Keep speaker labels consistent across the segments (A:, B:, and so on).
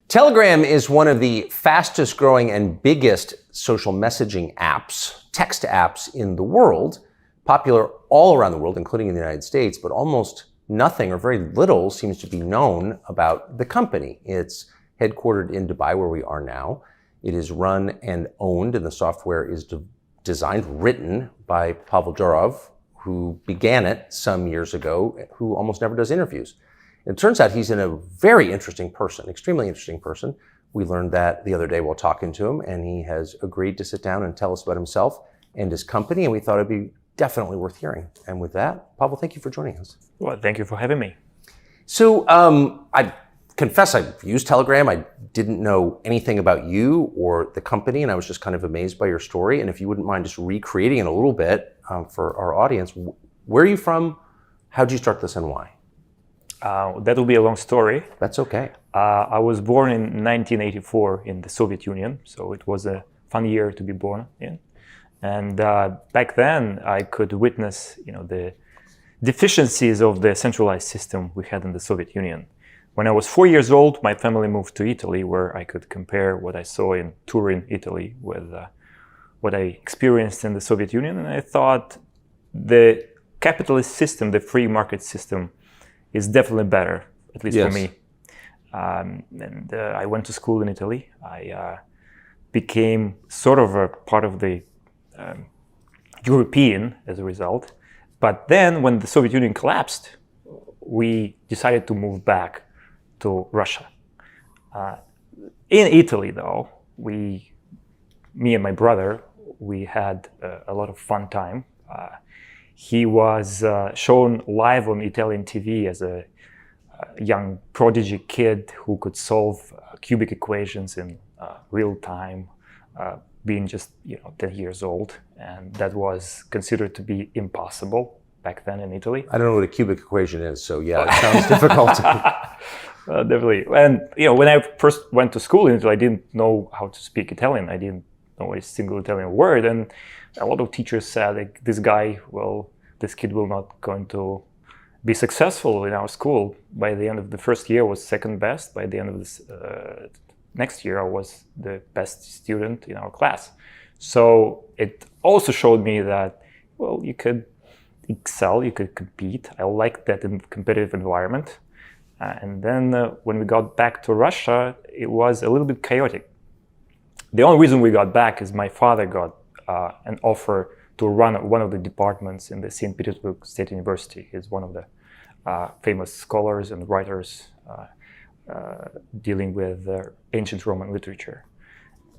A: Telegram is one of the fastest growing and biggest social messaging apps, text apps in the world, popular all around the world, including in the United States, but almost nothing or very little seems to be known about the company. It's headquartered in Dubai, where we are now. It is run and owned, and the software is designed, written by Pavel Durov, who began it some years ago, who almost never does interviews. It turns out he's a very interesting person, extremely interesting person. We learned that the other day while talking to him, and he has agreed to sit down and tell us about himself and his company, and we thought it'd be definitely worth hearing. And with that, Pavel, thank you for joining us.
B: Well, thank you for having me.
A: So I confess I've used Telegram. I didn't know anything about you or the company, and I was just kind of amazed by your story. And if you wouldn't mind just recreating it a little bit for our audience, where are you from? How did you start this and why?
B: That will be a long story.
A: That's okay.
B: I was born in 1984 in the Soviet Union, so it was a fun year to be born in. And back then, I could witness, the deficiencies of the centralized system we had in the Soviet Union. When I was 4 years old, my family moved to Italy, where I could compare what I saw in Turin, Italy, with what I experienced in the Soviet Union. And I thought the capitalist system, the free market system, is definitely better, at least for me. And I went to school in Italy. I became sort of a part of the European as a result. But then when the Soviet Union collapsed, we decided to move back to Russia. In Italy, though, me and my brother, we had a lot of fun time. He was shown live on Italian TV as a young prodigy kid who could solve cubic equations in real time, being just 10 years old, and that was considered to be impossible back then in Italy.
A: I don't know what a cubic equation is, so yeah, it sounds difficult.
B: Definitely. And when I first went to school in Italy, I didn't know how to speak Italian. I didn't know a single Italian word, and a lot of teachers said, like, this kid will not going to be successful in our school. By the end of the first year, I was second best. By the end of this next year, I was the best student in our class. So it also showed me that, you could excel, you could compete. I liked that competitive environment. And then when we got back to Russia, it was a little bit chaotic. The only reason we got back is my father got an offer to run one of the departments in the St. Petersburg State University. He's one of the famous scholars and writers dealing with ancient Roman literature.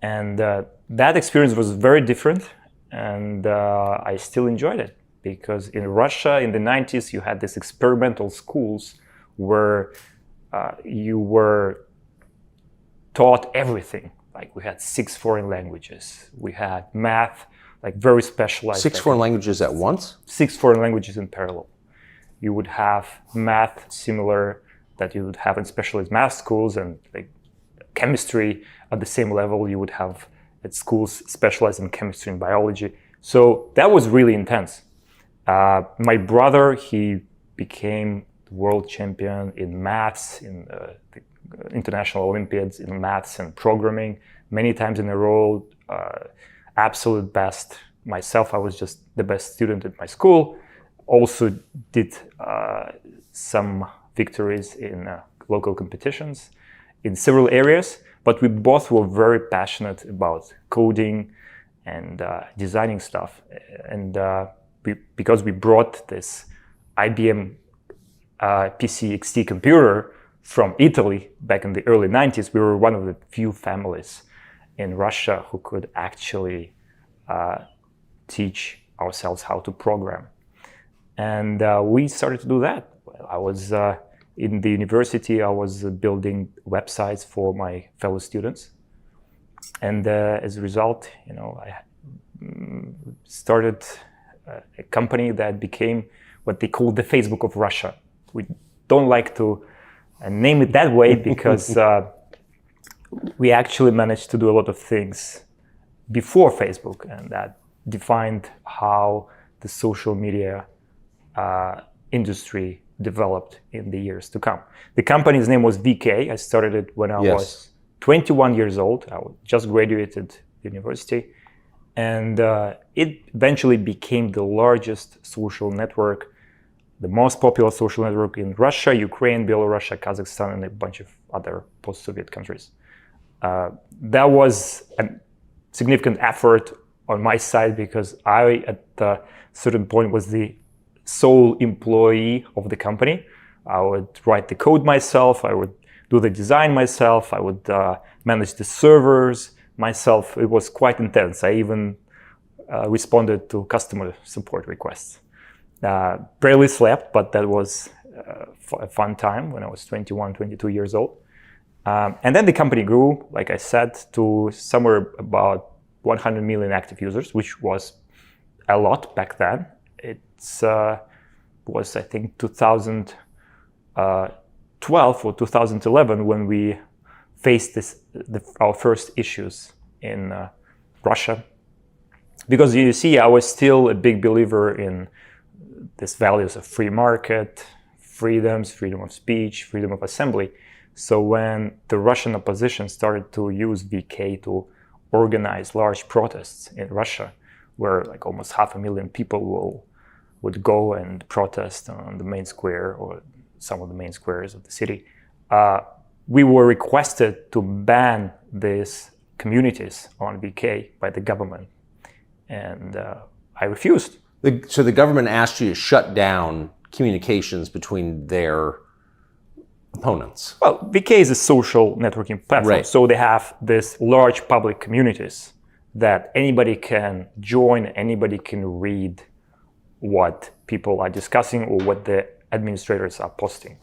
B: And that experience was very different, and I still enjoyed it, because in Russia in the 90s, you had these experimental schools where you were taught everything. Like, we had 6 foreign languages, we had math, like very specialized.
A: 6 foreign languages at once?
B: 6 foreign languages in parallel. You would have math similar that you would have in specialized math schools, and like chemistry at the same level you would have at schools specialized in chemistry and biology. So that was really intense. My brother, he became the world champion in maths, in the international Olympiads in maths and programming many times in a row. Absolute best. Myself, I was just the best student at my school. Also did some victories in local competitions in several areas, but we both were very passionate about coding and designing stuff. And because we brought this IBM PC XT computer from Italy back in the early 90s, we were one of the few families in Russia who could actually teach ourselves how to program. And we started to do that. I was in the university, I was building websites for my fellow students. And as a result, I started a company that became what they call the Facebook of Russia. We don't like to name it that way because we actually managed to do a lot of things before Facebook, and that defined how the social media industry developed in the years to come. The company's name was VK. I started it when I was 21 years old. I just graduated university. And it eventually became the largest social network, the most popular social network in Russia, Ukraine, Belarus, Kazakhstan, and a bunch of other post-Soviet countries. That was a significant effort on my side because I, at a certain point, was the sole employee of the company. I would write the code myself, I would do the design myself, I would manage the servers myself. It was quite intense. I even responded to customer support requests. Barely slept, but that was a fun time when I was 21, 22 years old. And then the company grew, like I said, to somewhere about 100 million active users, which was a lot back then. It was, I think, 2012 or 2011 when we faced our first issues in Russia. Because you see, I was still a big believer in these values of free market, freedoms, freedom of speech, freedom of assembly. So when the Russian opposition started to use VK to organize large protests in Russia, where like almost 500,000 people would go and protest on the main square or some of the main squares of the city, we were requested to ban these communities on VK by the government. And I refused.
A: So the government asked you to shut down communications between their opponents.
B: Well, VK is a social networking platform.
A: Right.
B: So they have this large public communities that anybody can join, anybody can read what people are discussing or what the administrators are posting.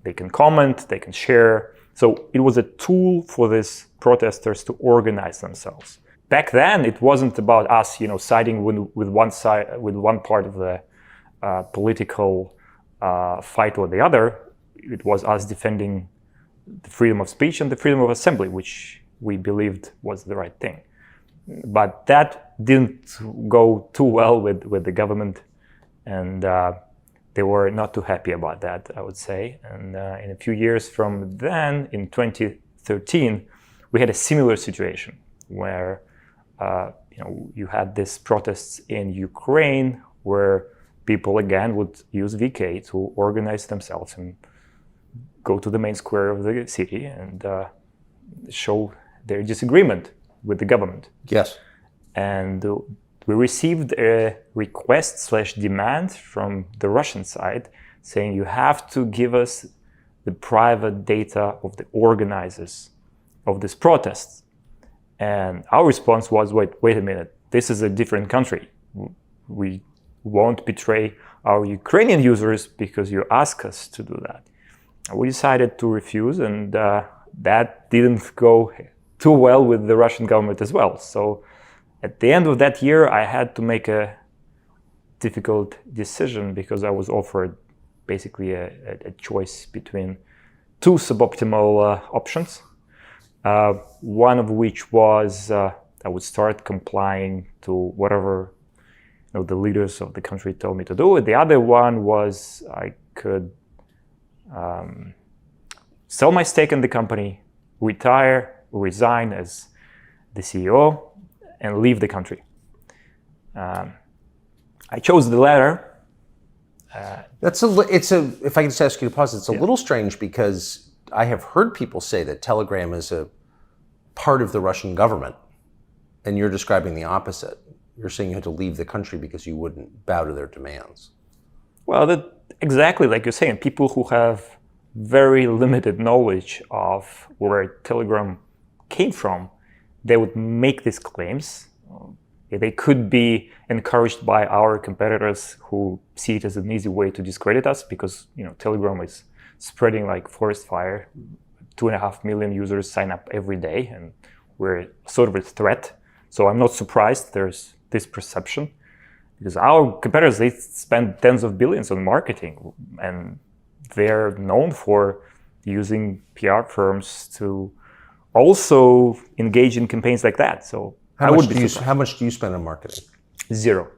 B: They can comment, they can share. So it was a tool for these protesters to organize themselves. Back then, it wasn't about us, siding with one side, with one part of the political fight or the other. It was us defending the freedom of speech and the freedom of assembly, which we believed was the right thing. But that didn't go too well with the government, and they were not too happy about that, I would say. And in a few years from then, in 2013, we had a similar situation where you had these protests in Ukraine where people again would use VK to organize themselves and go to the main square of the city and show their disagreement with the government.
A: Yes.
B: And we received a request/demand from the Russian side saying you have to give us the private data of the organizers of these protests. And our response was, wait a minute, this is a different country. We won't betray our Ukrainian users because you ask us to do that. We decided to refuse, and that didn't go too well with the Russian government as well. So at the end of that year, I had to make a difficult decision because I was offered basically a choice between two suboptimal options. One of which was I would start complying to whatever the leaders of the country told me to do. The other one was I could sell my stake in the company, resign as the CEO, and leave the country. I chose the latter.
A: If I can just ask you to pause, it's a little strange because I have heard people say that Telegram is a part of the Russian government, and you're describing the opposite. You're saying you had to leave the country because you wouldn't bow to their demands.
B: Well, exactly like you're saying, people who have very limited knowledge of where Telegram came from, they would make these claims. They could be encouraged by our competitors who see it as an easy way to discredit us because Telegram is spreading like forest fire. 2.5 million users sign up every day, and we're sort of a threat. So I'm not surprised there's this perception because our competitors, they spend tens of billions on marketing, and they're known for using PR firms to also engage in campaigns like that. So
A: how much do you spend on marketing?
B: Zero.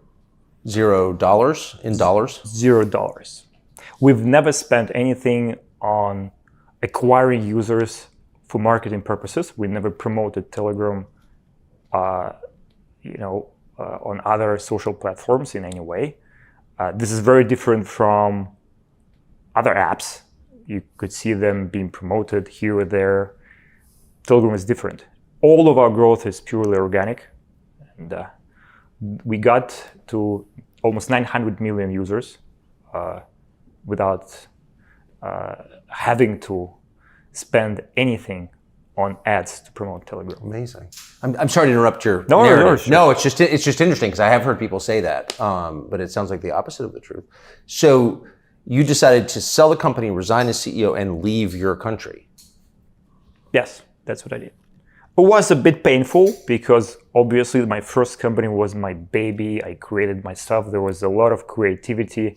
A: $0 in dollars?
B: $0. We've never spent anything on acquiring users for marketing purposes. We never promoted Telegram, on other social platforms in any way. This is very different from other apps. You could see them being promoted here or there. Telegram is different. All of our growth is purely organic. And we got to almost 900 million users without having to spend anything on ads to promote Telegram.
A: Amazing. I'm sorry to interrupt your
B: narrative.
A: No,
B: sure.
A: No, it's just interesting because I have heard people say that, but it sounds like the opposite of the truth. So you decided to sell the company, resign as CEO, and leave your country.
B: Yes, that's what I did. It was a bit painful because obviously my first company was my baby. I created myself. There was a lot of creativity,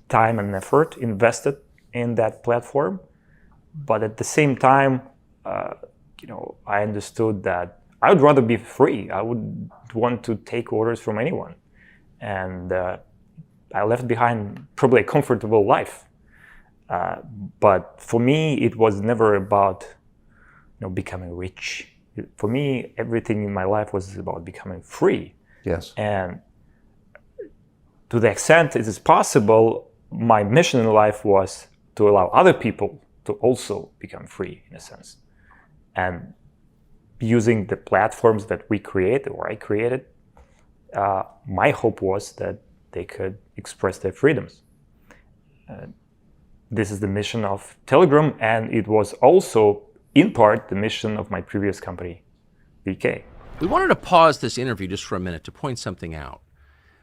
B: time, and effort invested in that platform. But at the same time, I understood that I would rather be free. I would want to take orders from anyone. And I left behind probably a comfortable life. But for me, it was never about becoming rich. For me, everything in my life was about becoming free.
A: Yes.
B: And to the extent it is possible, my mission in life was to allow other people to also become free, in a sense. And using the platforms that we create, or I created, my hope was that they could express their freedoms. This is the mission of Telegram, and it was also, in part, the mission of my previous company, VK.
C: We wanted to pause this interview just for a minute to point something out.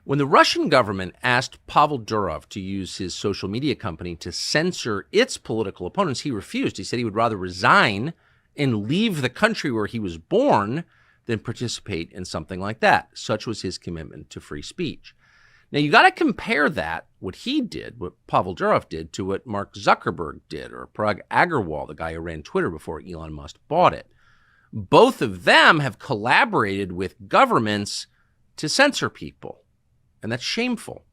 C: When the Russian government asked Pavel Durov to use his social media company to censor its political opponents, he refused. He said he would rather resign and leave the country where he was born than participate in something like that. Such was his commitment to free speech. Now, you got to compare that, what he did, what Pavel Durov did, to what Mark Zuckerberg did, or Parag Agarwal, the guy who ran Twitter before Elon Musk bought it. Both of them have collaborated with governments to censor people, and that's shameful.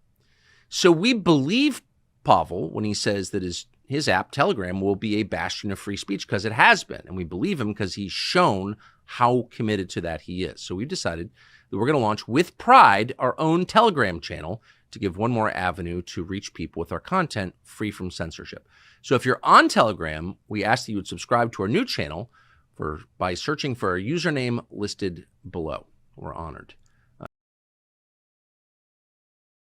C: So we believe Pavel when he says that his app, Telegram, will be a bastion of free speech, because it has been. And we believe him because he's shown how committed to that he is. So we've decided that we're going to launch with pride our own Telegram channel to give one more avenue to reach people with our content free from censorship. So if you're on Telegram, we ask that you would subscribe to our new channel by searching for our username listed below. We're honored.